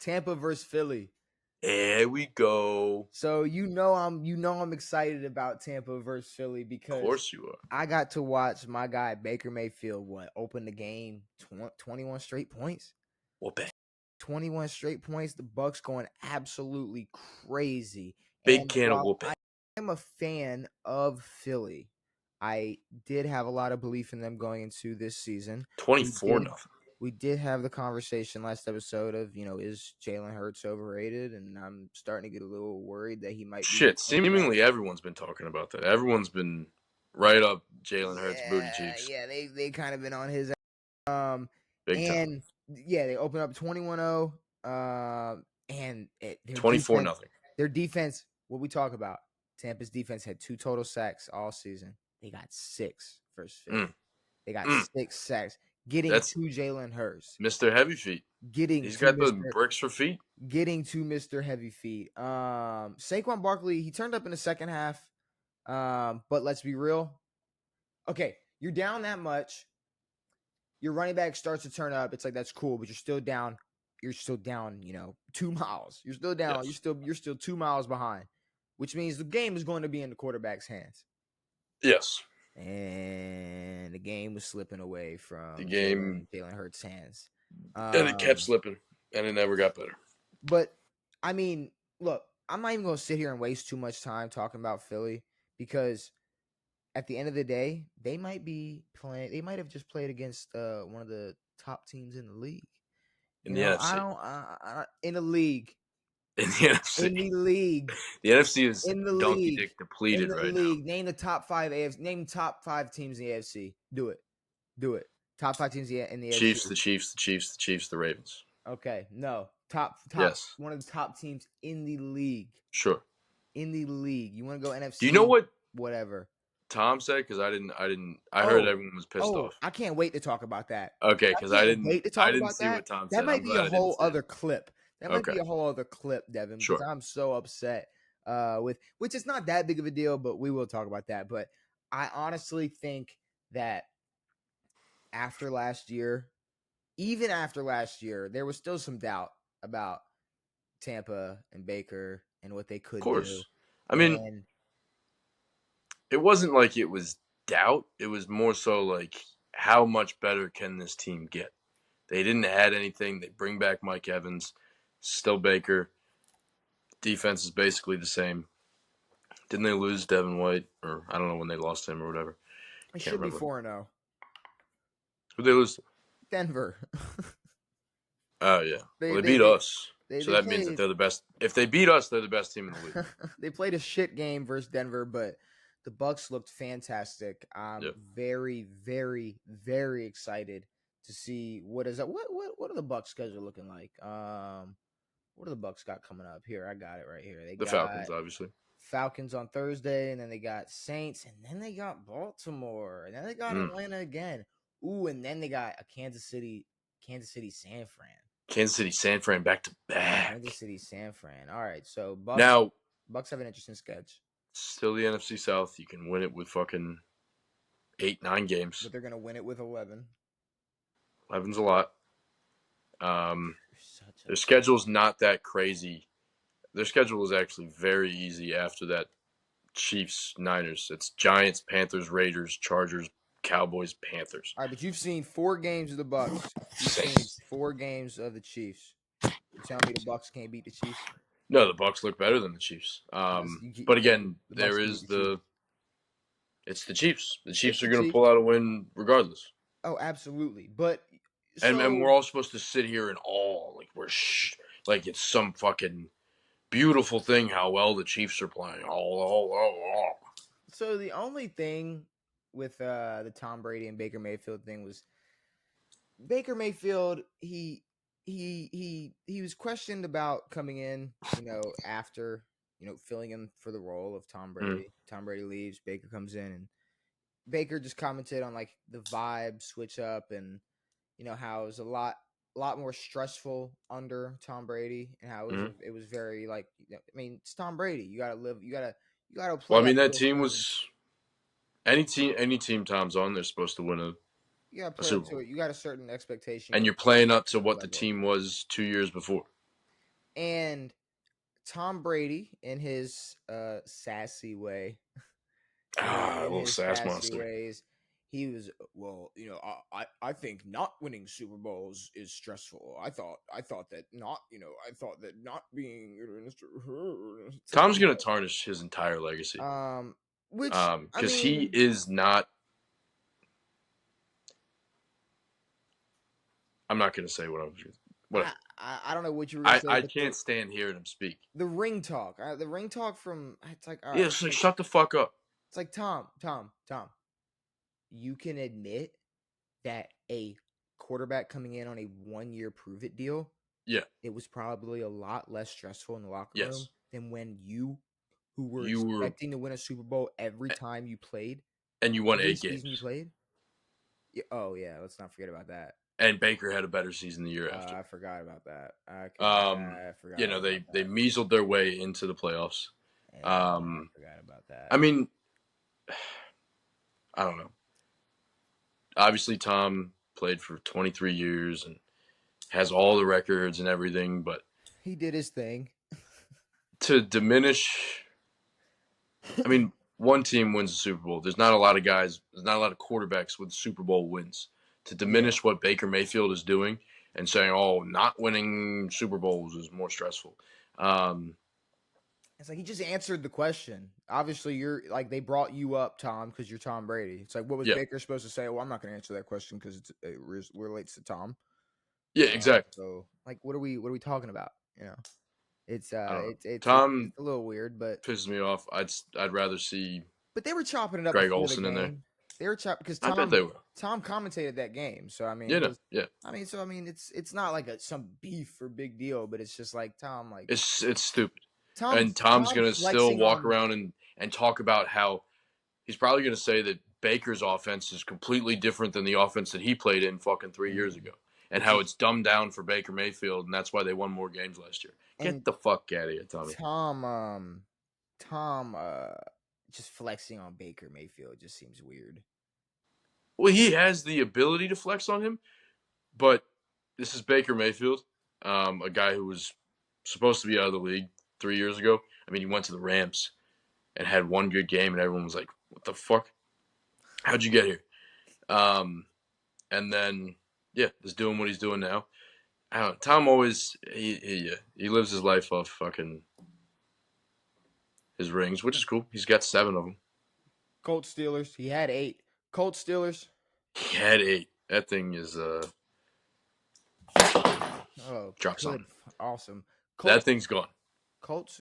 Tampa versus Philly. There we go. So I'm excited about Tampa versus Philly Of because course you are. I got to watch my guy Baker Mayfield open the game 21 straight points. Whoop 21 straight points. The Bucs going absolutely crazy. Big And can of while whoop I am a fan of Philly, I did have a lot of belief in them going into this season. 24-0. We did have the conversation last episode of, is Jalen Hurts overrated? And I'm starting to get a little worried that he might be. Shit, seemingly everyone's been talking about that. Everyone's been right up Jalen Hurts' booty cheeks. Yeah, they kind of been on his Big time. Yeah, they open up 21-0 and their 24-0. Their defense, what we talk about, Tampa's defense had 2 total sacks all season. They got 6 versus Philly. They got 6 sacks. That's to Jalen Hurts. Mr. Heavy Feet. He's got the bricks for feet. Getting to Mr. Heavy Feet. Saquon Barkley, he turned up in the second half. But let's be real. Okay, you're down that much. Your running back starts to turn up. It's like, that's cool, but you're still down. You're still down, 2 miles. You're still down. Yes. You're still 2 miles behind, which means the game is going to be in the quarterback's hands. Yes. And the game was slipping away from Jalen Hurts' hands. And it kept slipping, and it never got better. But, I mean, look, I'm not even going to sit here and waste too much time talking about Philly because at the end of the day, they might have just played against one of the top teams in the league. In the NFC. In the league. In the NFC. In the league. The NFC is donkey dick depleted right now. Name the top 5 AFC. Name top 5 teams in the AFC. Do it. Top 5 teams in the Chiefs, AFC. The Ravens. Okay, no. Top. Yes. One of the top teams in the league. Sure. In the league. You want to go NFC? Do you know what? Whatever. Tom said, because I heard everyone was pissed off. I can't wait to talk about that. Okay, because I didn't see that. what Tom said. That might be a whole other clip. That might be a whole other clip, Devin, because sure. I'm so upset which is not that big of a deal, but we will talk about that. But I honestly think that after last year, there was still some doubt about Tampa and Baker and what they could do. Of course. I mean, it wasn't like it was doubt. It was more so like, how much better can this team get? They didn't add anything. They bring back Mike Evans, still Baker. Defense is basically the same. Didn't they lose Devin White? Or I don't know when they lost him or whatever. It should be 4-0. Who'd they lose to? Denver. Oh, yeah. They beat us. So that means that they're the best. If they beat us, they're the best team in the league. They played a shit game versus Denver, but the Bucs looked fantastic. I'm very, very, very excited to see what are the Bucs schedule looking like. What do the Bucs got coming up? Here, I got it right here. They got Falcons, obviously. Falcons on Thursday, and then they got Saints, and then they got Baltimore, and then they got Atlanta again. Ooh, and then they got a Kansas City, San Fran. Kansas City, San Fran, back to back. Kansas City, San Fran. All right, so Bucs have an interesting sketch. Still the NFC South. You can win it with fucking 8-9 games. But they're gonna win it with 11. 11's a lot. Their schedule's not that crazy. Their schedule is actually very easy after that Chiefs, Niners. It's Giants, Panthers, Raiders, Chargers, Cowboys, Panthers. All right, but you've seen 4 games of the Bucs. You've seen 4 games of the Chiefs. You tell me the Bucs can't beat the Chiefs? No, the Bucs look better than the Chiefs. But again, it's the Chiefs. The Chiefs are going to pull out a win regardless. Oh, absolutely. But and we're all supposed to sit here in awe, like like it's some fucking beautiful thing how well the Chiefs are playing. So the only thing with the Tom Brady and Baker Mayfield thing was Baker Mayfield. He was questioned about coming in, after filling in for the role of Tom Brady. Tom Brady leaves, Baker comes in, and Baker just commented on like the vibe switch up and how it was a lot more stressful under Tom Brady and how it was very like, it's Tom Brady. You gotta play. Well, that team was any team Tom's on, they're supposed to win you gotta play up to it. You got a certain expectation. And you're playing up to what the team was 2 years before. And Tom Brady, in his sassy way, A in little his sass sassy monster. ways, he was, well, I think not winning Super Bowls is stressful. I thought that not being it's like, Tom's gonna tarnish his entire legacy. which I Because he mean, is not. I'm not gonna say what I'm. Whatever. I don't know what you were gonna say, I but can't stand hearing him speak. the ring talk from, it's like, all Yeah, right, it's like shut the fuck up. it's like Tom, you can admit that a quarterback coming in on a 1-year prove it deal, Yeah. it was probably a lot less stressful in the locker room Yes. than when you, who were You were, expecting to win a Super Bowl every time you played, and you won every 8 games. season you played. Yeah, oh yeah, let's not forget about that. And Baker had a better season the year after. I forgot about that. I You forgot know, about they that. measled their way into the playoffs. Yeah, I Um, forgot about that. I mean, I don't know. Obviously, Tom played for 23 years and has all the records and everything, but He did his thing. to diminish, I mean, one team wins the Super Bowl. There's not a lot of guys, there's not a lot of quarterbacks with Super Bowl wins. To Yeah. diminish what Baker Mayfield is doing and saying, oh, not winning Super Bowls is more stressful. Um, It's like he just answered the question. Obviously, you're like, they brought you up, Tom, because you're Tom Brady. It's like, what was yeah, Baker supposed to say? Well, I'm not going to answer that question because relates to Tom. yeah, exactly. So, like, what are we talking about? It's I don't know. it's Tom a little weird, but pisses me off. I'd rather see they were chopping it up Greg before the Olson in there. game. They were chopping because I bet they were. Tom commentated that game. So I mean, You know, yeah. it's not like some beef or big deal, but it's just like Tom, like It's stupid. Tom And Tom's Tom gonna still flexing walk on. around and talk about how he's probably gonna say that Baker's offense is completely different than the offense that he played in fucking 3 years Mhm. ago. And Which how is it's dumbed down for Baker Mayfield, and that's why they won more games last year. Get and the fuck out of here, Tommy. Tom just flexing on Baker Mayfield just seems weird. Well, he has the ability to flex on him, but this is Baker Mayfield, a guy who was supposed to be out of the league 3 years ago. I mean, he went to the Rams and had one good game, and everyone was like, "What the fuck? How'd you get here?" Um, and then yeah, just doing what he's doing now. I don't know. Tom always he lives his life off fucking his rings, which is cool. He's got 7 of them. Colts Steelers. He had 8. Colts Steelers. He had 8. That thing is Oh, drops on. good, awesome. That Colts thing's gone. Colts